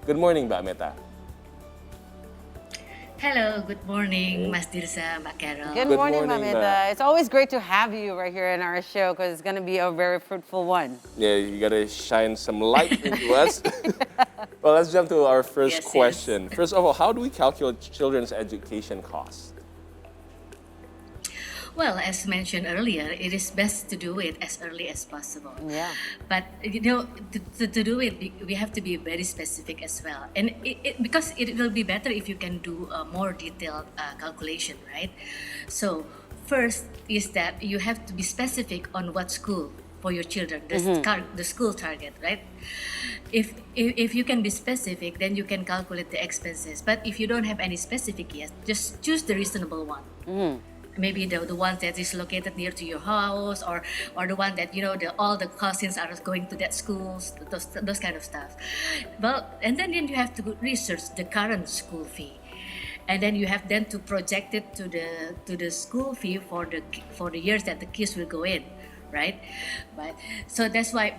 Good morning, Mbak Metta. Hello, good morning, Mas Dirsa, Mbak Carol. Good Good morning, morning, Mamita. It's always great to have you right here in our show because it's going to be a very fruitful one. Yeah, you gotta shine some light into us. Well, let's jump to our first Yes, yes. question. First of all, how do we calculate children's education costs? Well, as mentioned earlier, it is best to do it as early as possible. Yeah. But to do it, we have to be very specific as well, and because it will be better if you can do a more detailed calculation, right? So first is that you have to be specific on what school for your children, the school target, right? If you can be specific, then you can calculate the expenses. But if you don't have any specific yet, just choose the reasonable one. Maybe the one that is located near to your house, or the one that all the cousins are going to that schools, those kind of stuff. Well, and then you have to research the current school fee, and then you have then to project it to the school fee for the years that the kids will go in, right? But so that's why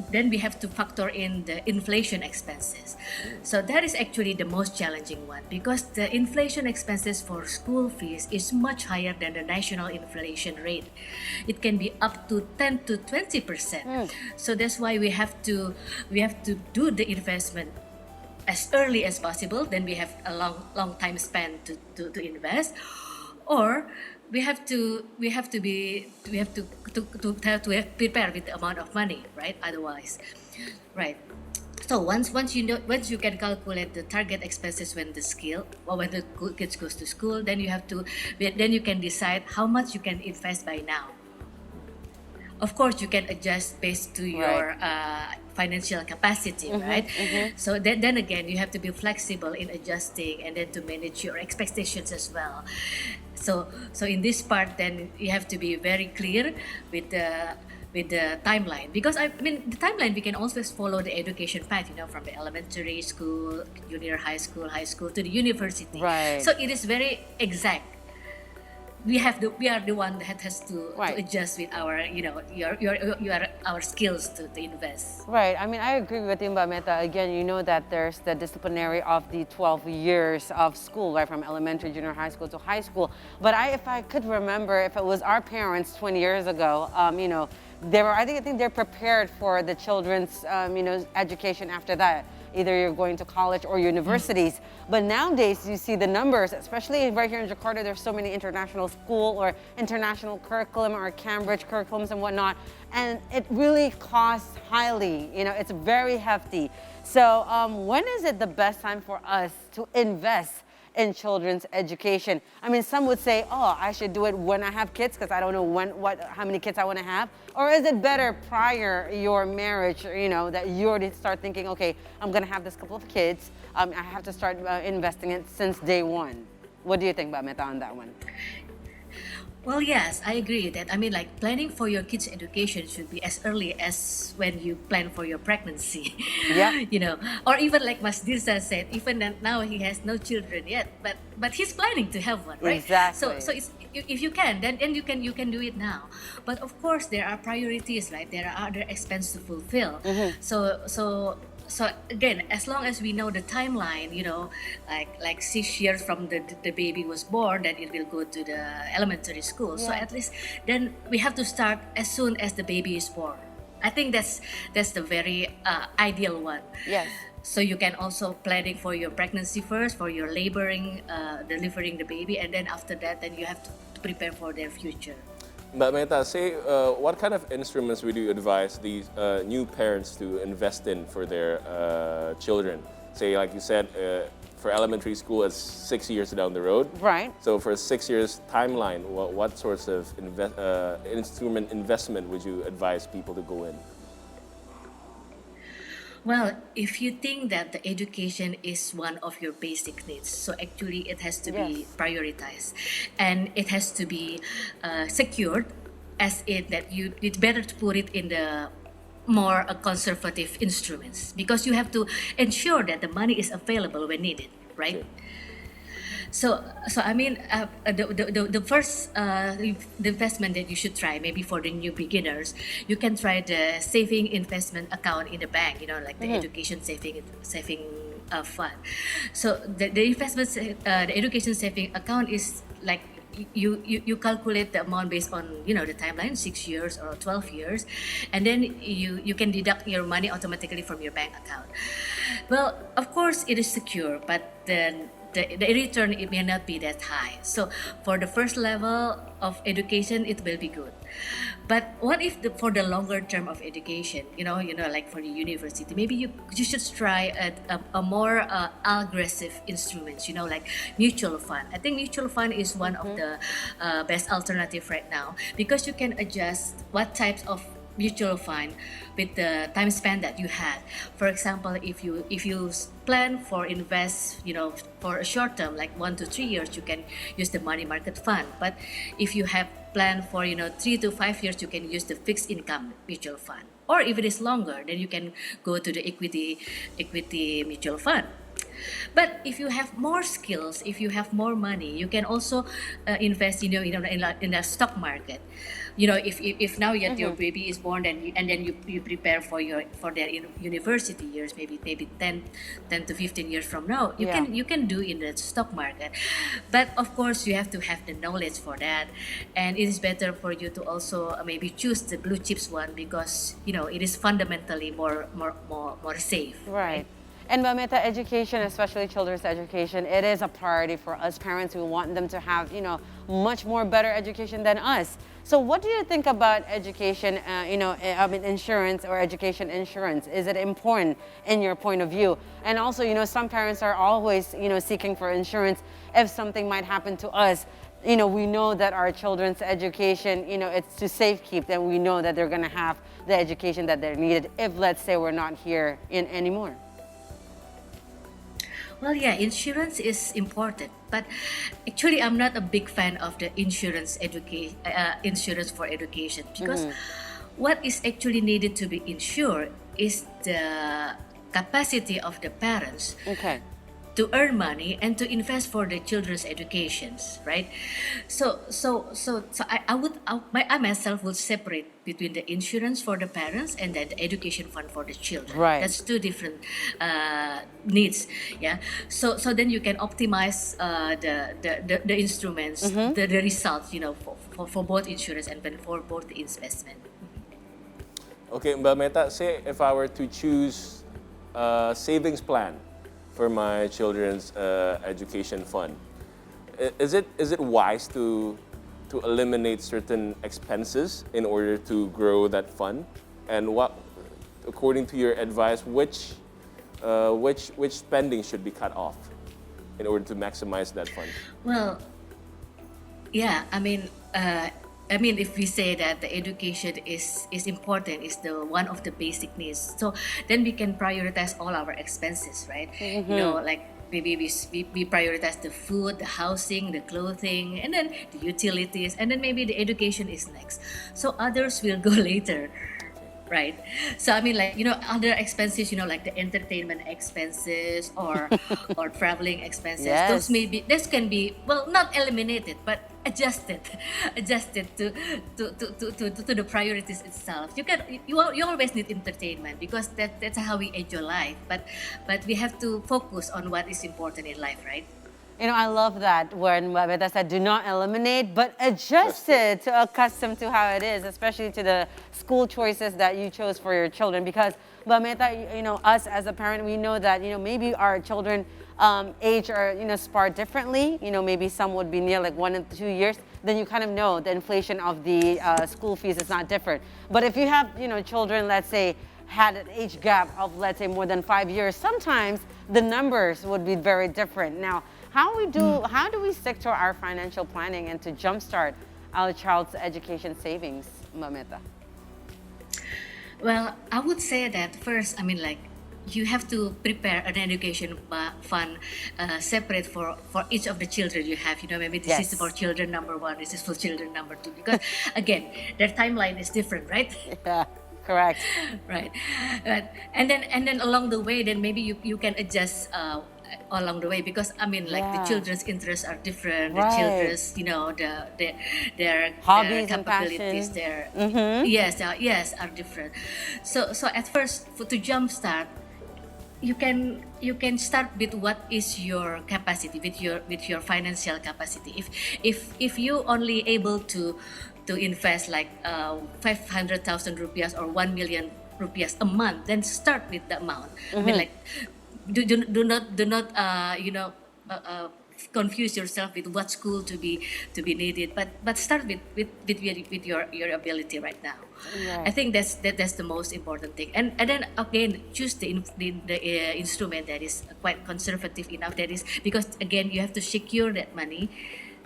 then we have to factor in the inflation expenses. So that is actually the most challenging one, because the inflation expenses for school fees is much higher than the national inflation rate. It can be up to 10 to 20%. So that's why we have to do the investment as early as possible. Then we have a long time span to invest, or we have to prepare with the amount of money, right? Otherwise, right. So once you can calculate the target expenses when the kids goes to school, then you can decide how much you can invest by now. Of course, you can adjust based to your financial capacity, right? So then again, you have to be flexible in adjusting, and then to manage your expectations as well. So in this part, then you have to be very clear with the timeline, because the timeline, we can always follow the education path, from the elementary school, junior high school to the university. Right. So it is very exact. We are the one that has to adjust with our our skills to invest. Right. I mean, I agree with you, Meta. Again, you know that there's the disciplinary of the 12 years of school, right, from elementary, junior high school to high school. But if I could remember, if it was our parents 20 years ago, I think they're prepared for the children's, education after that. Either you're going to college or universities. But nowadays, you see the numbers, especially right here in Jakarta, there's so many international school or international curriculum or Cambridge curriculums and whatnot. And it really costs highly, it's very hefty. So when is it the best time for us to invest in children's education? I mean, some would say, oh, I should do it when I have kids because I don't know how many kids I want to have. Or is it better prior your marriage, that you already start thinking, okay, I'm going to have this couple of kids. I have to start investing it since day one. What do you think about Meta on that one? Well, yes, I agree that, like, planning for your kids' education should be as early as when you plan for your pregnancy. Yeah. Or even like Mas Dirsa said, even now he has no children yet, but he's planning to have one, right? Exactly. So it's, if you can, then you can do it now. But of course, there are priorities, right? There are other expenses to fulfill. So again, as long as we know the timeline, like 6 years from the baby was born, then it will go to the elementary school. So at least then we have to start as soon as the baby is born. I think that's the very ideal one. Yes. So you can also planning for your pregnancy first, for your laboring, delivering the baby, and then after that, then you have to prepare for their future. Mbak Metta, say what kind of instruments would you advise these new parents to invest in for their children? Say, like you said, for elementary school, it's 6 years down the road. Right. So for a 6 years timeline, what sorts of investment would you advise people to go in? Well, if you think that the education is one of your basic needs, so actually it has to be prioritized, and it has to be secured, as it's better to put it in the more conservative instruments, because you have to ensure that the money is available when needed, right? Okay. So the first the investment that you should try, maybe for the new beginners, you can try the saving investment account in the bank. Like the education saving fund. So the the education saving account is like you calculate the amount based on the timeline, 6 years or 12 years, and then you can deduct your money automatically from your bank account. Well, of course it is secure, but then the return, it may not be that high. So for the first level of education, it will be good. But what if for the longer term of education, like for the university, maybe you should try a more aggressive instruments, like mutual fund. I think mutual fund is one of the best alternative right now, because you can adjust what types of mutual fund with the time span that you had. For example, if you plan for invest, for a short term like 1 to 3 years, you can use the money market fund. But if you have planned for 3 to 5 years, you can use the fixed income mutual fund. Or if it is longer, then you can go to the equity mutual fund. But if you have more skills, if you have more money, you can also invest, in the stock market. If now your baby is born, and then you prepare for their university years, maybe 10 to 15 years from now, you can do in the stock market. But of course, you have to have the knowledge for that, and it is better for you to also maybe choose the blue chips one, because it is fundamentally more safe. Right. And Metta, education, especially children's education, it is a priority for us parents. We want them to have, much more better education than us. So what do you think about education, insurance or education insurance? Is it important in your point of view? And also, some parents are always, seeking for insurance if something might happen to us. We know that our children's education, it's to safekeep, and we know that they're going to have the education that they're needed if, let's say, we're not here anymore. Well, yeah, insurance is important, but actually, I'm not a big fan of the insurance for education, because what is actually needed to be insured is the capacity of the parents to earn money and to invest for the children's educations, right? So I myself would separate between the insurance for the parents and then the education fund for the children. Right. That's two different needs. Yeah. So then you can optimize the instruments, the results, for both insurance and then for both the investment. Okay, Mbak Metta, say if I were to choose a savings plan for my children's education fund, is it wise to eliminate certain expenses in order to grow that fund? And what, according to your advice, which spending should be cut off in order to maximize that fund? Well, yeah, if we say that the education is important, is the one of the basic needs, so then we can prioritize all our expenses, right? Like maybe we prioritize the food, the housing, the clothing, and then the utilities, and then maybe the education is next. So others will go later. Right. So other expenses, like the entertainment expenses or traveling expenses. Yes. Those can be, well, not eliminated, but adjusted to the priorities itself. You always need entertainment, because that's how we enjoy life. But we have to focus on what is important in life, right? I love that when Metta said, do not eliminate, but adjust it to accustom to how it is, especially to the school choices that you chose for your children. Because Metta, us as a parent, we know that, maybe our children age or, spar differently. Maybe some would be near like 1 and 2 years. Then you kind of know the inflation of the school fees is not different. But if you have, children, let's say, had an age gap of, let's say, more than 5 years, sometimes the numbers would be very different. Now, how do we stick to our financial planning and to jumpstart our child's education savings, Metta? Well, I would say that first, you have to prepare an education fund separate for each of the children you have. Maybe this is for children number 1, this is for children number 2, because again, their timeline is different, right? Yeah. Correct. Right. And then along the way, then maybe you can adjust along the way, because the children's interests are different. Right. The children's, their hobbies their and capabilities, passion. are different. So at first, to jumpstart, you can start with what is your capacity, with your financial capacity. If you only able to invest like 500,000 rupiahs or 1 million rupiahs a month, then start with the amount. I mean, like, do not confuse yourself with what school to be needed, but start with your ability right now. Right. I think that's the most important thing, and then again choose the instrument that is quite conservative enough, that is, because again you have to secure that money,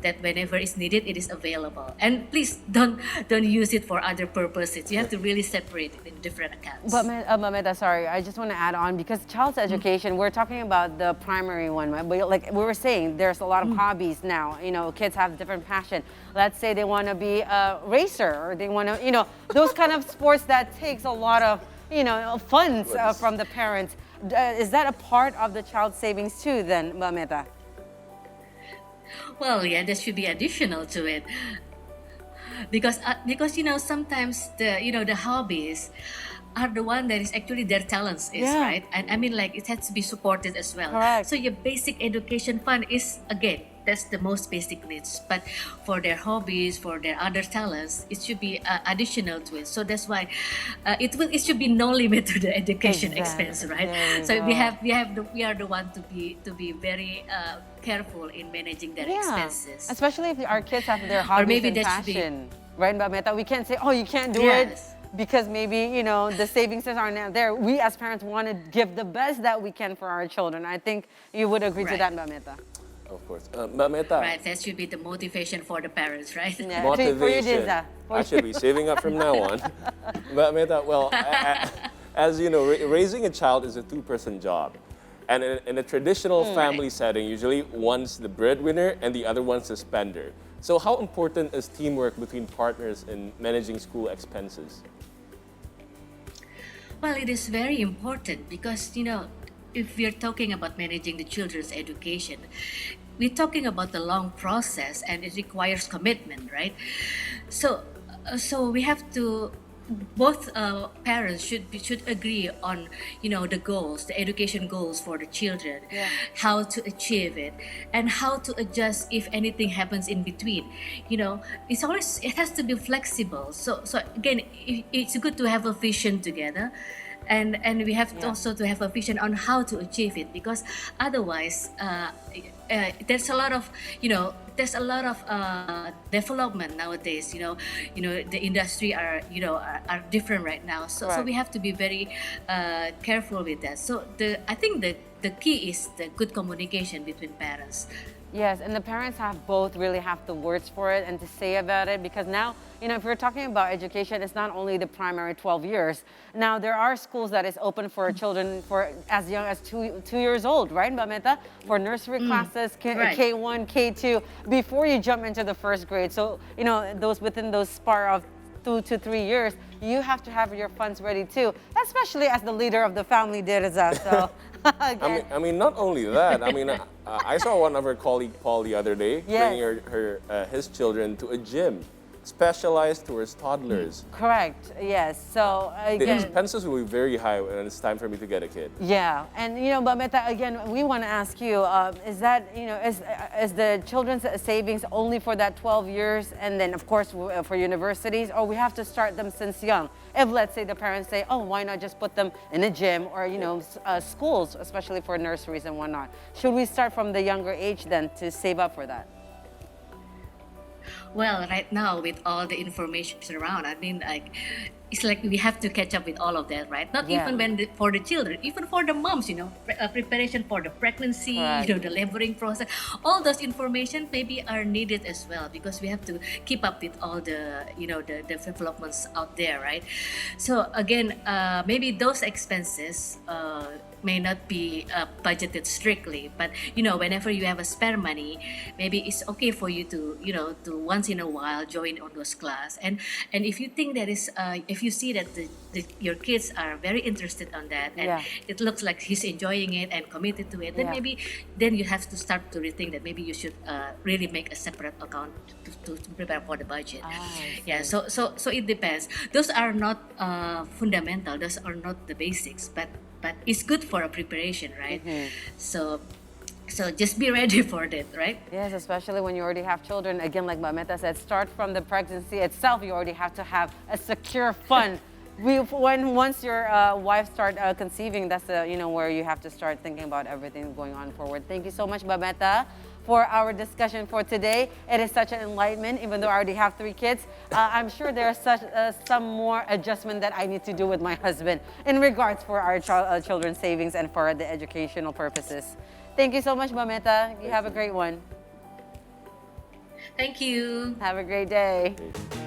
that whenever it's needed it is available, and please don't use it for other purposes. You have to really separate it in different accounts. But Metta, sorry, I just want to add on, because child's education, we're talking about the primary one, right? But like we were saying, there's a lot of hobbies now. You know, kids have different passion. Let's say they want to be a racer, or they want to, you know, those kind of sports that takes a lot of, you know, funds from the parents. Is that a part of the child savings too then, Metta? Well, yeah, that should be additional to it, because sometimes the hobbies are the one that is actually their talents is, Yeah. right? And I mean, like, it has to be supported as well. Correct. So your basic education fund is, again, that's the most basic needs, but for their hobbies, for their other talents, it should be additional to it. So that's why it should be no limit to the education Exactly. expense, right? There you So go. we are the one to be very careful in managing their Yeah, expenses. especially if our kids have their hobbies maybe and that should be- passion, right, Metta? We can't say, oh, you can't do Yes. it because maybe, you know, the savings are not there. We as parents want to give the best that we can for our children. I think you would agree to Right. that, Metta. Of course. Mbak Metta, Right, that should be the motivation for the parents, right? Yeah. motivation. For you, Diza. I should be saving up from now on. Mbak Metta, well, as you know, raising a child is a two-person job. And in a traditional family setting, usually one's the breadwinner and the other one's the spender. So how important is teamwork between partners in managing school expenses? Well, it is very important because, if we're talking about managing the children's education, we're talking about the long process and it requires commitment, right? So we have to, both parents should agree on, the goals, the education goals for the children, Yeah. how to achieve it, and how to adjust if anything happens in between. It has to be flexible. So again, it's good to have a vision together. And we have Yeah. also to have a vision on how to achieve it, because otherwise there's a lot of development nowadays. The industry are different right now, so Right. we have to be very careful with that. So I think the key is the good communication between parents. Yes, and the parents really have the words for it and to say about it, because now, if we're talking about education, it's not only the primary 12 years. Now, there are schools that is open for children for as young as 2 years old, right, Metta? For nursery classes, right. K1, K2, before you jump into the first grade. So, within those spar of 2 to 3 years, you have to have your funds ready too, especially as the leader of the family, Dirza. So, again, I mean, not only that. I mean, I saw one of her colleague, Paul, the other day, Yes. bringing his children to a gym specialized towards toddlers. correct, yes. So, The again, expenses will be very high when it's time for me to get a kid. yeah, and but Metta, again, we want to ask you: is that is the children's savings only for that 12 years, and then of course for universities, or we have to start them since young? If let's say the parents say, oh, why not just put them in a gym or schools, especially for nurseries and whatnot? Should we start from the younger age then to save up for that? Well, right now with all the information around, I mean, it's like we have to catch up with all of that, right? Not Yeah. even for the children, even for the moms, preparation for the pregnancy, Right. the laboring process. All those information maybe are needed as well, because we have to keep up with all the the developments out there, right? So again, maybe those expenses may not be budgeted strictly, but whenever you have a spare money, maybe it's okay for you to to once in a while join on those class. And if you think that is if you see that your kids are very interested on that, and Yeah. it looks like he's enjoying it and committed to it, then Yeah. maybe you have to start to rethink that maybe you should really make a separate account to prepare for the budget. I Yeah, so it depends. Those are not fundamental. Those are not the basics, but but it's good for a preparation, right? So just be ready for that, right? Yes, especially when you already have children. Again, like Metta said, start from the pregnancy itself. You already have to have a secure fund. Once your wife start conceiving, that's the where you have to start thinking about everything going on forward. Thank you so much, Metta, for our discussion for today. It is such an enlightenment, even though I already have 3 kids. I'm sure there's some more adjustment that I need to do with my husband in regards for our children's savings and for the educational purposes. Thank you so much, Metta. You have a great one. Thank you. Have a great day. Okay.